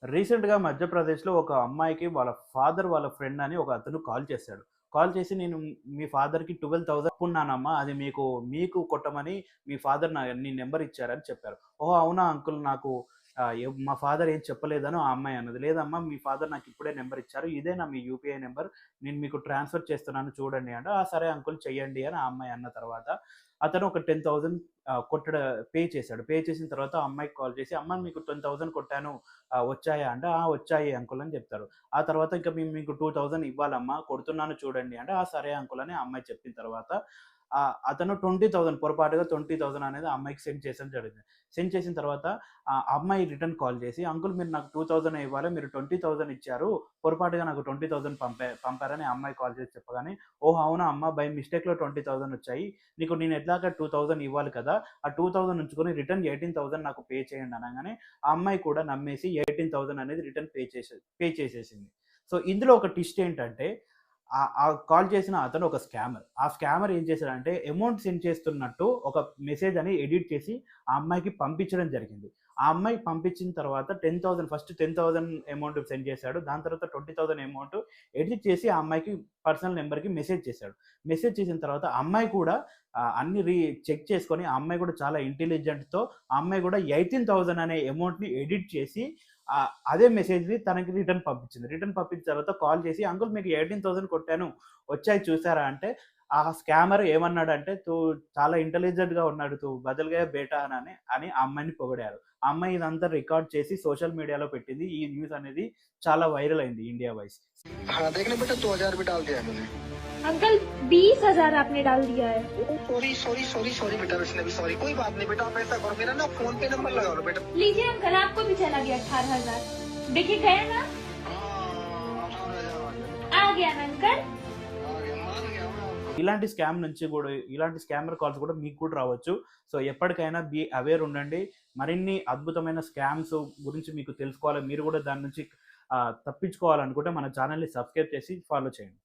రీసెంట్‌గా మధ్యప్రదేశ్‌లో ఒక అమ్మాయికి వాళ్ళ ఫాదర్ వాళ్ళ ఫ్రెండ్ అని ఒక అతను కాల్ చేశాడు. కాల్ చేసి "నేను మీ ఫాదర్‌కి 12,000 అప్పున్నానమ్మా. అది మీకు కొట్టమని మీ ఫాదర్ నీ నంబర్ ఇచ్చారని" చెప్పారు. "ఓహ్! అవునా అంకుల్ నాకు మా ఫాదర్ ఏం చెప్పలేదని" ఆ అమ్మాయి అన్నది. "లేదమ్మా మీ ఫాదర్ నాకు ఇప్పుడే నంబర్ ఇచ్చారు. ఇదేనా మీ యూపీఐ నంబర్? నేను మీకు ట్రాన్స్‌ఫర్ చేస్తున్నాను చూడండి" అంటే, "ఆ! సరే అంకుల్ చెయ్యండి" అని ఆ అమ్మాయి అన్న తర్వాత అతను ఒక 10,000 పే చేశాడు. పే చేసిన తర్వాత ఆ అమ్మాయికి కాల్ చేసి, "అమ్మ మీకు 10,000 కొట్టాను వచ్చాయా?" అంటే, "ఆ! వచ్చాయి అంకుల్" అని చెప్తారు. ఆ తర్వాత ఇంకా మేము మీకు 2,000 ఇవ్వాలమ్మా కొడుతున్నాను చూడండి అంటే, "ఆ! సరే అంకుల్" అని ఆ అమ్మాయి చెప్పిన తర్వాత అతను 20,000 పొరపాటుగా 20,000 అనేది ఆ అమ్మాయికి సెండ్ చేసడం జరిగింది. సెండ్ చేసిన తర్వాత ఆ అమ్మాయి రిటర్న్ కాల్ చేసి, "అంకుల్ మీరు నాకు 2,000 ఇవ్వాలి. మీరు 20,000 ఇచ్చారు. పొరపాటుగా నాకు 20,000 పంపారని" ఆ అమ్మాయి కాల్ చేసి చెప్పగానే, "ఓహ్! అవునా అమ్మ బై మిస్టేక్‌లో 20,000 వచ్చాయి. నీకు నేను ఎట్లాగా 2,000 ఇవ్వాలి కదా! ఆ 2,000 ఉంచుకొని రిటర్న్ 18,000 నాకు పే చేయండి" అనంగానే ఆ అమ్మాయి కూడా నమ్మేసి 18,000 అనేది రిటర్న్ పే చేసేసింది. సో, ఇందులో ఒక ట్విస్ట్ ఏంటంటే ఆ కాల్ చేసిన అతను ఒక స్కామర్. ఆ స్కామర్ ఏం చేశాడంటే అమౌంట్ సెండ్ చేస్తున్నట్టు ఒక మెసేజ్ అని ఎడిట్ చేసి ఆ అమ్మాయికి పంపించడం జరిగింది. ఆ అమ్మాయికి పంపించిన తర్వాత 10,000 ఫస్ట్ 10,000 అమౌంట్ సెండ్ చేశాడు. దాని తర్వాత 20,000 అమౌంట్ ఎడిట్ చేసి ఆ అమ్మాయికి పర్సనల్ నంబర్‌కి మెసేజ్ చేశాడు. మెసేజ్ చేసిన తర్వాత ఆ అమ్మాయి కూడా అన్ని చెక్ చేసుకొని ఆ అమ్మాయి కూడా చాలా ఇంటెలిజెంట్‌తో ఆ అమ్మాయి కూడా 18,000 అనే అమౌంట్‌ని ఎడిట్ చేసి అదే మెసేజ్‌ని తనకి రిటర్న్ పంపించింది. రిటర్న్ పంపించిన తర్వాత కాల్ చేసి అంకుల్ మీకు 18,000 కొట్టాను. వచ్చాయి చూసారా? అంటే ఆ స్కామర్ ఏమన్నాడంటే చాలా ఇంటెలిజెంట్‌గా ఉన్నాడు. బదల్ గయా బేటా అని ఆ అమ్మాయిని పొగిడారు. ఆ అమ్మాయి ఇదంతా రికార్డ్ చేసి సోషల్ మీడియాలో పెట్టింది. ఈ న్యూస్ అనేది చాలా వైరల్ అయింది ఇండియా వైస్. हाँ, देखना बेटा 2000 भी डाल दिया है मैंने। अंकल 20,000 आपने डाल दिया है। सॉरी सॉरी सॉरी सॉरी बेटा, वैष्णवी सॉरी, कोई बात नहीं बेटा, आप ऐसा करो मेरा ना फोन पे नंबर लगा लो बेटा। लीजिए अंकल आपको भी चला गया 18,000। देखिए गया ना, हाँ, 18,000 आ गया, आ गया ना अंकल। आ गया, मान गया मैं आपको। ఇలాంటి స్కామ్ నుంచి గూడా ఇలాంటి స్కామర్ కాల్స్ కూడా మీకు కూడా రావచ్చు. సో, ఎప్పటికైనా బీ అవేర్ ఉండండి. మరిన్ని అద్భుతమైన స్కామ్స్ గురించి మీకు తెలుసుకోవాలి. మీరు కూడా దాని నుంచి తప్పించుకోవాలనుకుంటే మన ఛానెల్‌ని సబ్స్క్రైబ్ చేసి ఫాలో చేయండి.